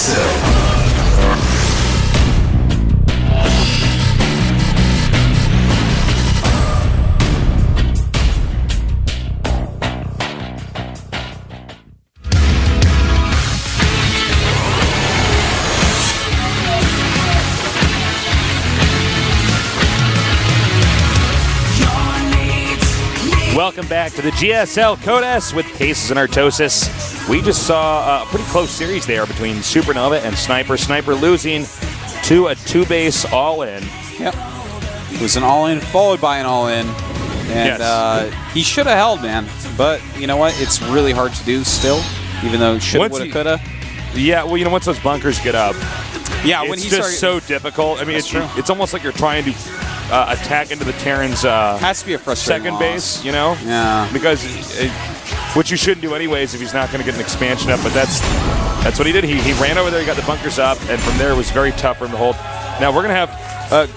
GSL. Welcome back to the GSL Code S with Cases and Artosis. We just saw a pretty close series there between Supernova and Sniper. Sniper losing to a two-base all-in. Yep. It was an all-in followed by an all-in. And Yes. He should have held, man. But you know what? It's really hard to do still, even though shoulda, Once woulda, he- coulda. Yeah, well, once those bunkers get up, Yeah, when it's he just started, so difficult. I mean, That's true. it's almost like you're trying to attack into the Terran's has to be a frustrating second loss. base, you know? Yeah. Because, which you shouldn't do anyways if he's not going to get an expansion up, but that's what he did. He ran over there, he got the bunkers up, and from there it was very tough for him to hold. Now we're going to have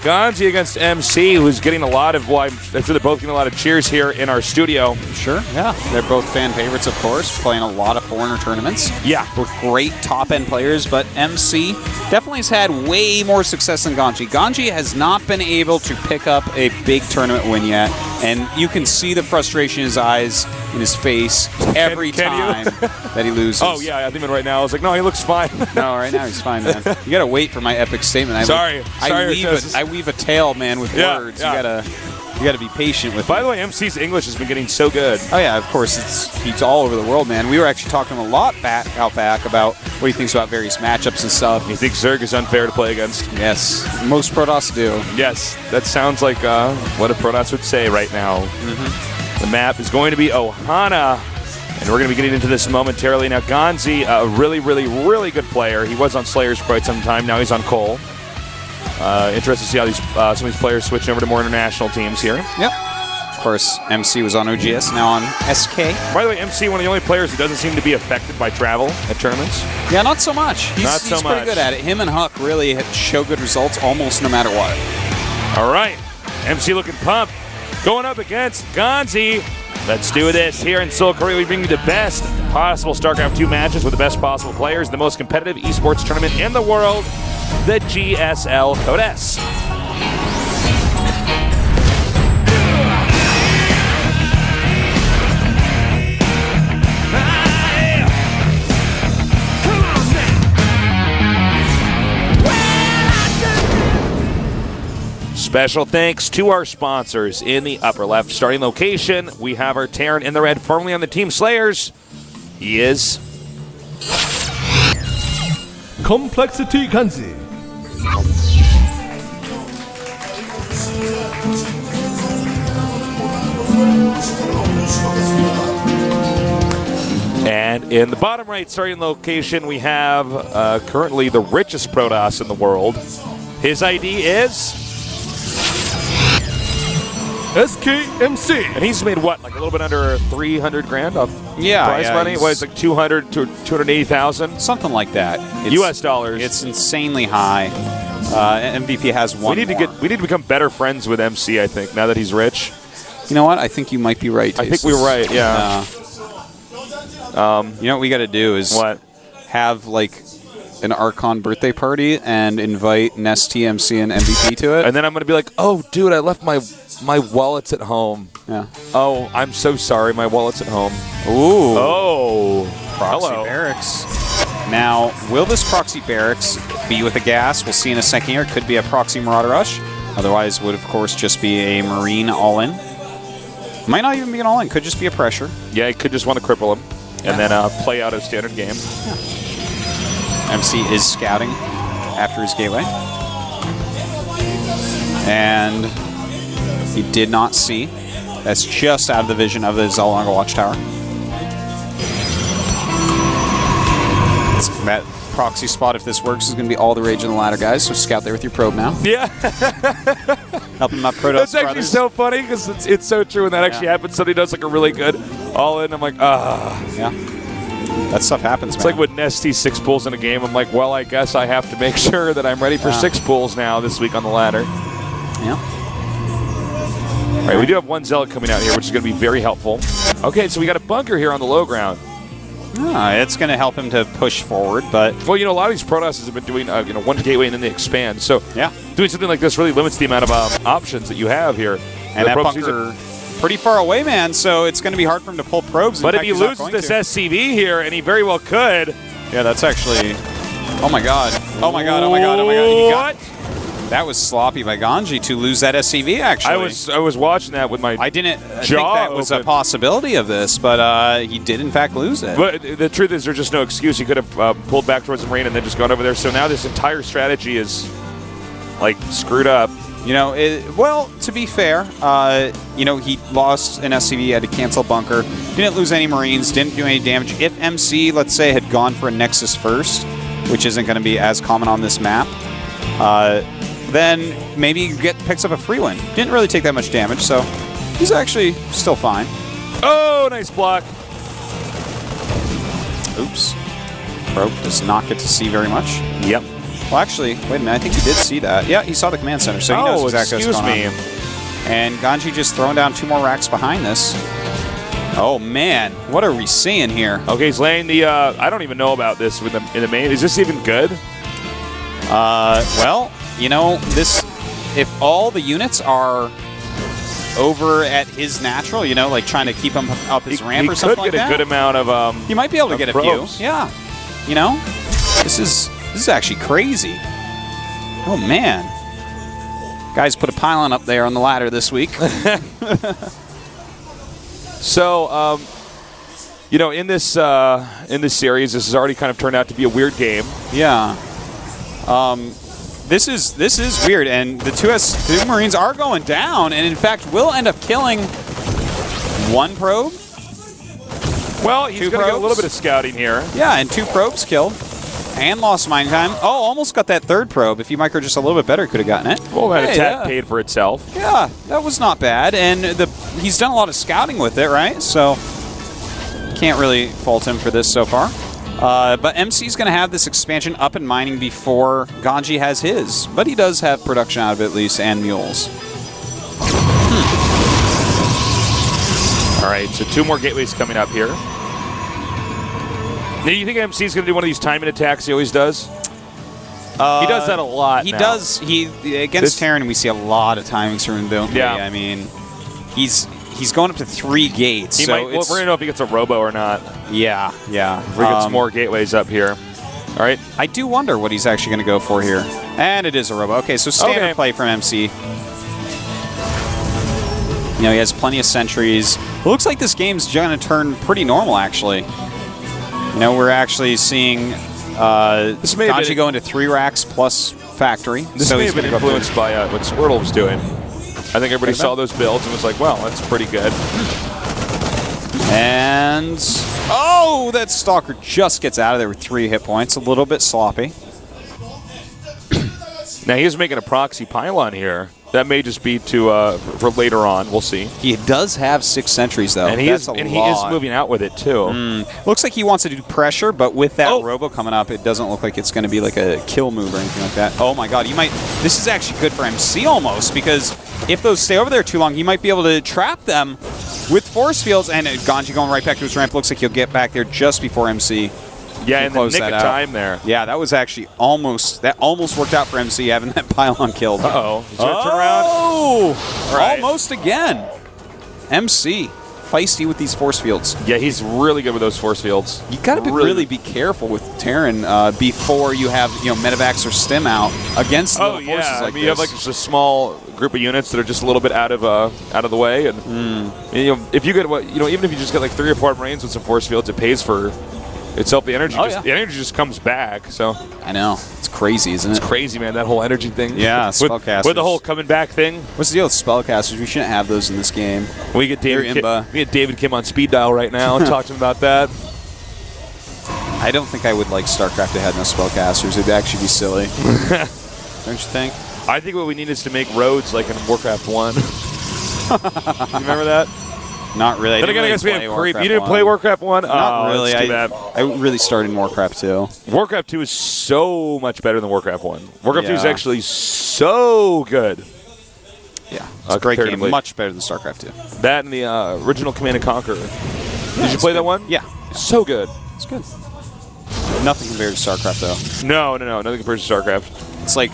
GanZI against MC, who's getting a lot of, I'm sure they're both getting a lot of cheers here in our studio. Sure, yeah. They're both fan favorites, of course, playing a lot of foreigner tournaments. Yeah. With great top-end players, but MC definitely has had way more success than GanZI. GanZI has not been able to pick up a big tournament win yet, and you can see the frustration in his eyes, in his face, every Can you? time that he loses. Oh, yeah, I think right now I was like, no, he looks fine. No, right now he's fine, man. You gotta wait for my epic statement. Sorry, I weave a tale, man, with Yeah, words. yeah. You gotta be patient with By me. the way, MC's English has been getting so good. Oh yeah, of course. He's all over the world, man. We were actually talking a lot out back about what he thinks about various matchups and stuff. You think Zerg is unfair to play against? Yes, most Protoss do. Yes, that sounds like what a Protoss would say right now. The map is going to be Ohana, and we're going to be getting into this momentarily. Now, GanZI, a really, really, really good player. He was on Slayers for quite some time. Now he's on Cole. Interested to see how some of these players switching over to more international teams here. Yep. Of course, MC was on OGS, now on SK. By the way, MC, one of the only players who doesn't seem to be affected by travel at tournaments. Yeah, not so much. Not so he's pretty much. good at it. Him and Huck really show good results almost no matter what. All right, MC looking pumped. Going up against GanZI. Let's do this. Here in Seoul, Korea, we bring you the best possible StarCraft 2 matches with the best possible players, the most competitive esports tournament in the world, the GSL Code S. Special thanks to our sponsors in the upper left. Starting location, we have our Terran in the red, firmly on the team Slayers. He is Complexity GanZI. And in the bottom right starting location, we have currently the richest Protoss in the world. His ID is... SKMC. And he's made what, like a little bit under 300 grand off prize money? he's- What, it's like 200 to 280,000 Something like that. US dollars. It's insanely high. MVP has one. we need to become better friends with MC, I think, now that he's rich. You know what? I think you might be right. I think we were right, yeah. You know what we got to do is What? have like an Archon birthday party and invite Nesty, MC, and MVP to it. And then I'm going to be like, oh, dude, I left my wallets at home. Yeah. Oh, I'm so sorry. My wallet's at home. Ooh. Oh. Proxy Hello. barracks. Now, will this proxy barracks be with a gas? We'll see in a second here. It could be a proxy Marauder Rush. Otherwise, would of course just be a Marine all-in. Might not even be an all-in. Could just be a pressure. Yeah, he could just want to cripple him and then play out a standard game. MC is scouting after his gateway. And he did not see. That's just out of the vision of the Zalanga Watchtower. That proxy spot, if this works, is going to be all the rage in the ladder, guys. So scout there with your probe now. Yeah. Helping my Protoss That's actually brothers. so funny because it's so true when that actually happens. Somebody does like a really good all-in. I'm like, Yeah. That stuff happens, It's man. like when Nesty 6 pulls in a game. I'm like, well, I guess I have to make sure that I'm ready for 6 pulls now this week on the ladder. Yeah. All right, we do have one Zealot coming out here, which is going to be very helpful. Okay, so we got a bunker here on the low ground. It's going to help him to push forward, but... Well, a lot of these Protosses have been doing, one gateway and then they expand. So doing something like this really limits the amount of options that you have here. And that bunker pretty far away, man, so it's going to be hard for him to pull probes. But if he loses this SCV here, and he very well could... Yeah, that's actually... Oh, my God. Oh, my God. Oh, my God. Oh, my God. He got... That was sloppy by GanZI to lose that SCV, actually. I was watching that with my I didn't think that was a possibility of this, but he did, in fact, lose it. But the truth is there's just no excuse. He could have pulled back towards the marine and then just gone over there. So now this entire strategy is, screwed up. Well, to be fair, he lost an SCV, had to cancel bunker, didn't lose any Marines, didn't do any damage. If MC, let's say, had gone for a Nexus first, which isn't going to be as common on this map, then maybe he picks up a free win. Didn't really take that much damage, so he's actually still fine. Oh, nice block. Oops. Probe does not get to see very much. Yep. Well, actually, wait a minute. I think he did see that. Yeah, he saw the command center, so he knows exactly what's going on. And GanZI just throwing down 2 more racks behind this. Oh, man. What are we seeing here? Okay, he's laying the... I don't even know about this in the main. Is this even good? Well, this... If all the units are over at his natural, trying to keep him up his ramp or something like that. He could get a good amount of... he might be able to get probes. a few. Yeah. This is actually crazy. Oh, man. Guys put a pylon up there on the ladder this week. So, in this series, this has already kind of turned out to be a weird game. Yeah. This is weird, and the two Marines are going down, and in fact will end up killing 1 probe. Well, he's going to get a little bit of scouting here. Yeah, and 2 probes killed. And lost mine time. Oh, almost got that 3rd probe. If you micro just a little bit better, could have gotten it. Well, that attack paid for itself. Yeah, that was not bad. And he's done a lot of scouting with it, right? So can't really fault him for this so far. But MC's going to have this expansion up and mining before GanZI has his. But he does have production out of it at least, and mules. All right, so 2 more gateways coming up here. Do you think MC's going to do one of these timing attacks he always does? He does that a lot. He does. Against Terran, we see a lot of timings from him, don't we? Yeah. I mean, he's going up to 3 gates. We're going to know if he gets a robo or not. Yeah. If he gets more gateways up here. All right. I do wonder what he's actually going to go for here. And it is a robo. Okay, so standard play from MC. He has plenty of sentries. It looks like this game's going to turn pretty normal, actually. We're actually seeing GanZI go into 3 racks plus factory. This may have been influenced by what Squirtle was doing. I think everybody saw those builds and was like, well, that's pretty good. And... Oh, that Stalker just gets out of there with 3 hit points. A little bit sloppy. Now, he's making a proxy pylon here. That may just be for later on. We'll see. He does have 6 sentries, though. And he is moving out with it, too. Looks like he wants to do pressure, but with that robo coming up, it doesn't look like it's going to be like a kill move or anything like that. Oh, my God. This is actually good for MC almost, because if those stay over there too long, he might be able to trap them with force fields. And GanZI going right back to his ramp. Looks like he'll get back there just before MC. Yeah, in the nick of time there. Yeah, that was actually almost worked out for MC having that pylon killed. Uh-oh. He's going to turn around. Oh! Right. Almost again. MC, feisty with these force fields. Yeah, he's really good with those force fields. You got to really be careful with Terran before you have medevacs or stim out against the forces like this. You have just a small group of units that are just a little bit out of the way, and if you get even if you just get like 3 or 4 Marines with some force fields, it pays for itself. The energy, the energy just comes back. So I know it's crazy, isn't it? It's crazy, man. That whole energy thing. Yeah, spellcasters. With the whole coming back thing. What's the deal with spellcasters? We shouldn't have those in this game. We get David Kim on speed dial right now and talk to him about that. I don't think I would like StarCraft to have no spellcasters. It'd actually be silly. Don't you think? I think what we need is to make roads like in Warcraft 1. You remember that? Not really. Then again, I guess we have Creep. You didn't play Warcraft 1? Not really. I really started in Warcraft 2. Warcraft 2 is so much better than Warcraft 1. Warcraft 2 is actually so good. Yeah, it's a great game. Much better than StarCraft 2. That and the original Command & Conquer. Did you play that one? Yeah. So good. It's good. Nothing compared to StarCraft, though. No, nothing compared to StarCraft. It's like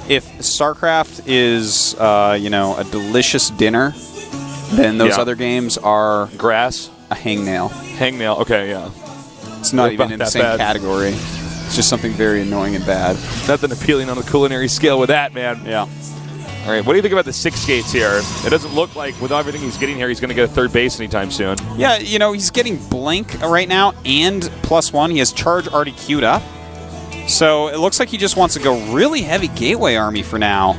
if StarCraft is, a delicious dinner, then those other games are grass, a hangnail. Hangnail. Okay, yeah. It's not even in the same category. It's just something very annoying and bad. Nothing appealing on the culinary scale with that, man. Yeah. All right, what do you think about the 6 gates here? It doesn't look like, with everything he's getting here, he's going to get a third base anytime soon. Yeah, he's getting Blink right now and +1. He has Charge already queued up. So it looks like he just wants to go really heavy Gateway Army for now.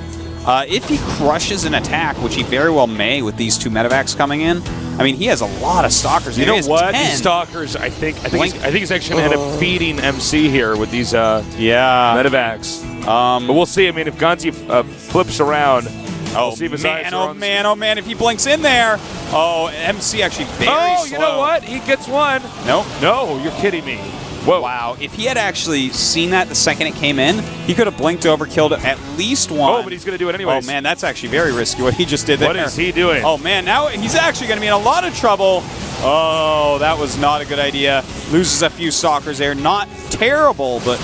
If he crushes an attack, which he very well may with these 2 medevacs coming in, I mean, he has a lot of Stalkers. You know what? These Stalkers, I think he's actually going to end up feeding MC here with these medevacs. But we'll see. I mean, if GanZI flips around, we'll see if his eyes are on man, if he blinks in there. Oh, MC actually very slow. You know what? He gets one. No, you're kidding me. Whoa. Wow, if he had actually seen that the second it came in, he could have blinked over, killed at least one. Oh, but he's going to do it anyways. Oh, man, that's actually very risky what he just did there. What is he doing? Oh, man, now he's actually going to be in a lot of trouble. Oh, that was not a good idea. Loses a few Stalkers there. Not terrible, but,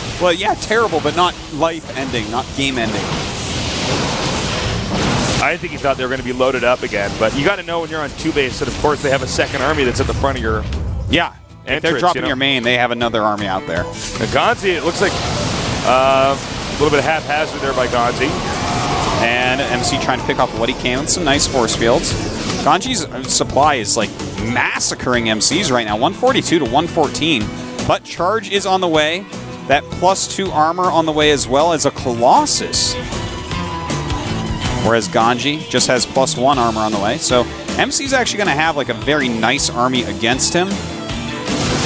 terrible, but not life-ending, not game-ending. I think he thought they were going to be loaded up again, but you got to know when you're on 2 base that, of course, they have a second army that's at the front of your... Yeah. If they're dropping your main, they have another army out there. GanZI, it looks like a little bit of haphazard there by GanZI. And MC trying to pick off what he can with some nice force fields. GanZi's supply is like massacring MCs right now, 142 to 114. But Charge is on the way. That +2 armor on the way as well as a Colossus. Whereas GanZi just has +1 armor on the way. So MC's actually going to have like a very nice army against him.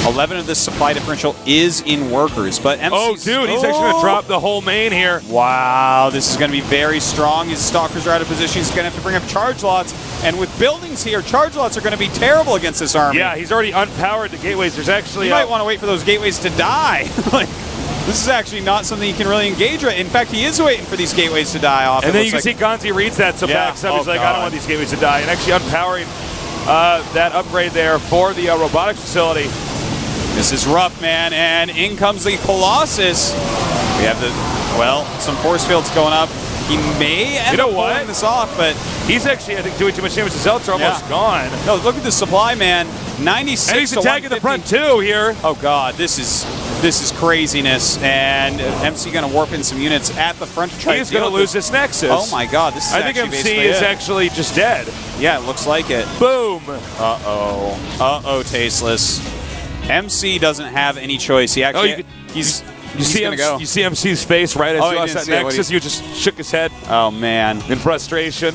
11 of this supply differential is in workers, but MC's... Oh, dude, he's actually going to drop the whole main here. Wow, this is going to be very strong. His Stalkers are out of position. He's going to have to bring up charge lots, and with buildings here, charge lots are going to be terrible against this army. Yeah, he's already unpowered the gateways. There's actually... You might want to wait for those gateways to die. This is actually not something you can really engage with. In fact, he is waiting for these gateways to die off. And then you can see GanZi reads that, so backs up. He's like, I don't want these gateways to die. And actually unpowering that upgrade there for the robotics facility. This is rough, man, and in comes the Colossus. We have some force fields going up. He may end up pulling this off, but... He's actually, I think, doing too much damage. The Zealots are almost gone. No, look at the supply, man. 96 and he's to attacking the front, too, here. Oh, God, this is craziness, and MC going to warp in some units at the front to try to He's going to lose this Nexus. Oh, my God, this is I think MC is actually just dead. Yeah, it looks like it. Boom. Uh-oh, Tasteless. MC doesn't have any choice. He actually... You see MC's face right as you lost that Nexus? You just shook his head. Oh, man. In frustration.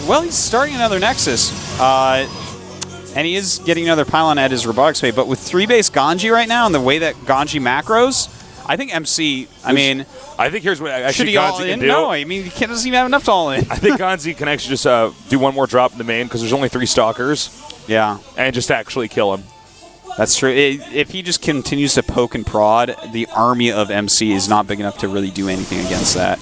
Well, he's starting another Nexus. And he is getting another pylon at his robotics bay. But with 3-base GanZi right now and the way that GanZi macros, I think MC, I think here's what actually GanZi can do. No, I mean, he doesn't even have enough to all in. I think GanZi can actually just do one more drop in the main because there's only 3 Stalkers. Yeah. And just actually kill him. That's true. If he just continues to poke and prod, the army of MC is not big enough to really do anything against that.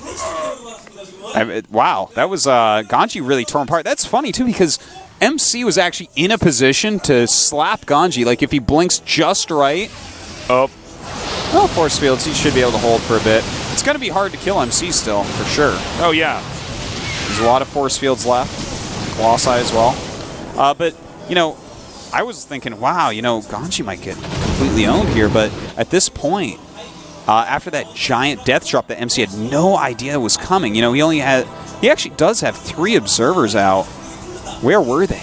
Wow, that was GanZi really torn apart. That's funny, too, because MC was actually in a position to slap GanZi. Like, if he blinks just right... Oh. Well, force fields, he should be able to hold for a bit. It's going to be hard to kill MC still, for sure. Oh, yeah. There's a lot of force fields left. Colossi as well. But, I was thinking, wow, GanZi might get completely owned here, but at this point, after that giant death drop that MC had no idea was coming, he actually does have 3 observers out. Where were they?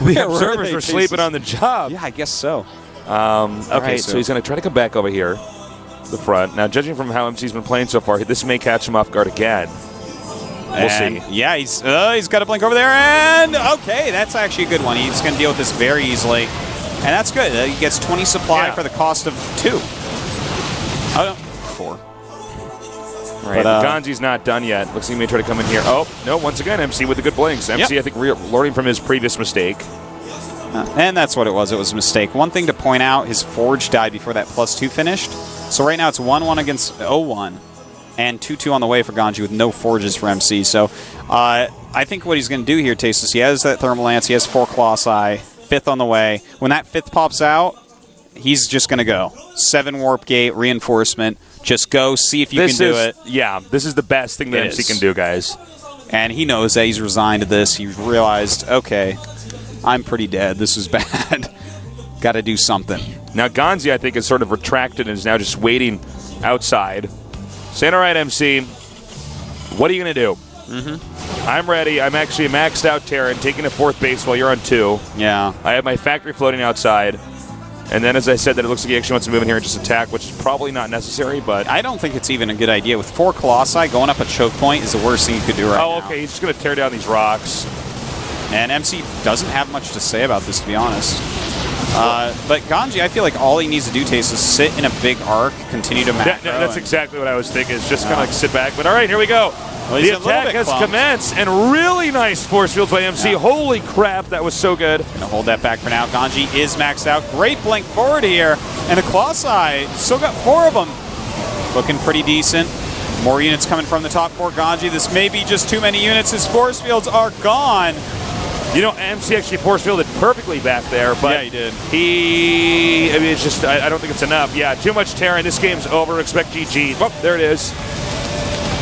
The observers were sleeping on the job. Yeah, I guess so. Okay, so he's going to try to come back over here, the front. Now, judging from how MC's been playing so far, this may catch him off guard again. We'll see. Yeah, he's got a blink over there, and okay, that's actually a good one. He's going to deal with this very easily, and that's good. He gets 20 supply for the cost of 2. 4. Right, but GanZi's not done yet. Looks like he may try to come in here. Oh, no, once again, MC with the good blinks. MC, I think, learning from his previous mistake. And that's what it was. It was a mistake. One thing to point out, his Forge died before that +2 finished. So right now it's 1-1 against 0-1. And 2-2 on the way for GanZi with no Forges for MC. So I think what he's going to do here, Tasteless, he has that Thermal Lance, he has 4 Colossi, fifth on the way. When that fifth pops out, he's just going to go. 7 warp gate, reinforcement. Just go, see if you can do it. Yeah, this is the best thing that MC can do, guys. And he knows that he's resigned to this. He realized, okay, I'm pretty dead. This is bad. Got to do something. Now, GanZI, I think, is sort of retracted and is now just waiting outside. Saying, all right, MC, what are you going to do? I'm ready. I'm actually a maxed out Terran, taking a 4th base while you're on 2. Yeah. I have my factory floating outside. And then, as I said, that it looks like he actually wants to move in here and just attack, which is probably not necessary, but... I don't think it's even a good idea. With 4 Colossi, going up a choke point is the worst thing you could do right now. Oh, okay. He's just going to tear down these rocks. And MC doesn't have much to say about this, to be honest. But GanZI, I feel like all he needs to do, Taste, is sit in a big arc, continue to macro. That's exactly what I was thinking, is just kind of like sit back. But all right, here we go. Well, the attack has commenced, and really nice force fields by MC. Yeah. Holy crap, that was so good. Gonna hold that back for now. GanZI is maxed out. Great blink forward here. And the Colossi, still got 4 of them. Looking pretty decent. More units coming from the top 4 GanZI. This may be just too many units. His force fields are gone. You know, MC actually force fielded perfectly back there, but yeah, he did. I mean, it's just, I don't think it's enough. Yeah, too much Terran. This game's over. Expect GG. Oh, there it is.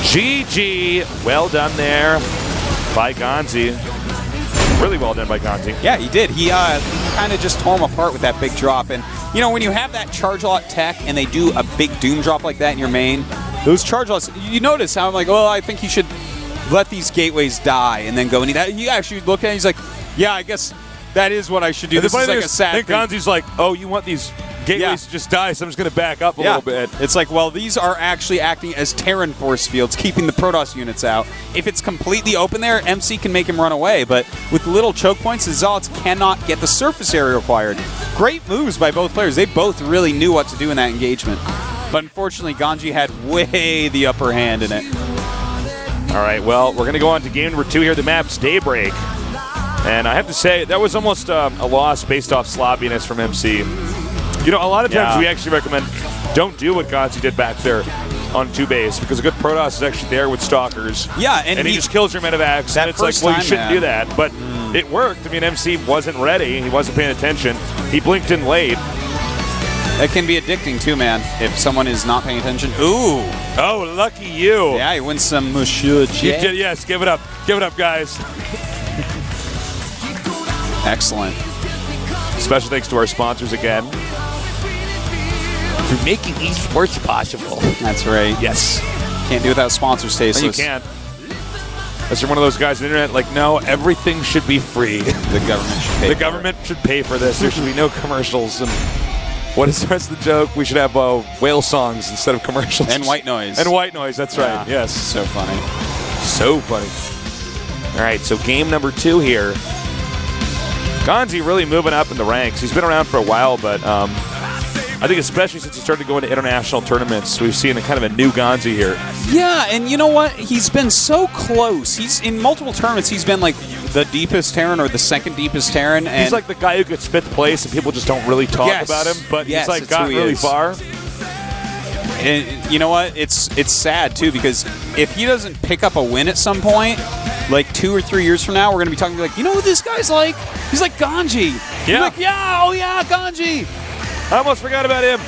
GG. Well done there by GanZI. Really well done by GanZI. Yeah, he did. He kind of just tore him apart with that big drop. And, you know, when you have that charge lot tech and they do a big doom drop like that in your main, those charge lots, you notice how I'm like, well, I think he should let these gateways die and then go. And he actually looked at it, he's like, yeah, I guess that is what I should do. And this is like a sad thing. GanZi's like, oh, you want these gateways to just die, so I'm just going to back up a little bit. It's like, well, these are actually acting as Terran force fields, keeping the Protoss units out. If it's completely open there, MC can make him run away, but with little choke points, the Zealots cannot get the surface area required. Great moves by both players. They both really knew what to do in that engagement. But unfortunately, GanZI had way the upper hand in it. All right, well, we're going to go on to game number 2 here. The map's Daybreak. And I have to say, that was almost a loss based off sloppiness from MC. You know, a lot of times we actually recommend don't do what GanZI did back there on 2 base, because a good Protoss is actually there with Stalkers. Yeah, and he just kills your medevacs, and it's like, well, you shouldn't do that. But it worked. I mean, MC wasn't ready. He wasn't paying attention. He blinked in late. That can be addicting too, man, if someone is not paying attention. Ooh. Oh, lucky you. Yeah, he wins some Monsieur J. Yes, give it up. Give it up, guys. Excellent. Special thanks to our sponsors again for making esports possible. That's right. Yes. Can't do without sponsors, Tasteless. No, you can't. Unless you're one of those guys on the internet, like, no, everything should be free. The government should pay. The government should pay for this. There should be no commercials. And what is the rest of the joke? We should have whale songs instead of commercials. And white noise. And white noise, that's right. Yes. So funny. So funny. All right, so game number 2 here. GanZI really moving up in the ranks. He's been around for a while, but I think especially since he started going to international tournaments, we've seen a kind of a new GanZI here. Yeah, and you know what? He's been so close. He's in multiple tournaments. He's been like the deepest Terran or the second deepest Terran. And he's like the guy who gets 5th place, and people just don't really talk about him. But he's like got really far. And you know what? It's sad too, because if he doesn't pick up a win at some point, like 2 or 3 years from now, we're going to be talking like, you know what this guy's like? He's like GanZI. Yeah. Like, GanZI. I almost forgot about him.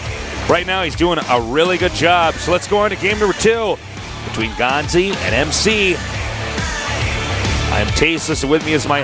Right now, he's doing a really good job. So let's go on to game number 2 between GanZI and MC. I am Tasteless, and with me is my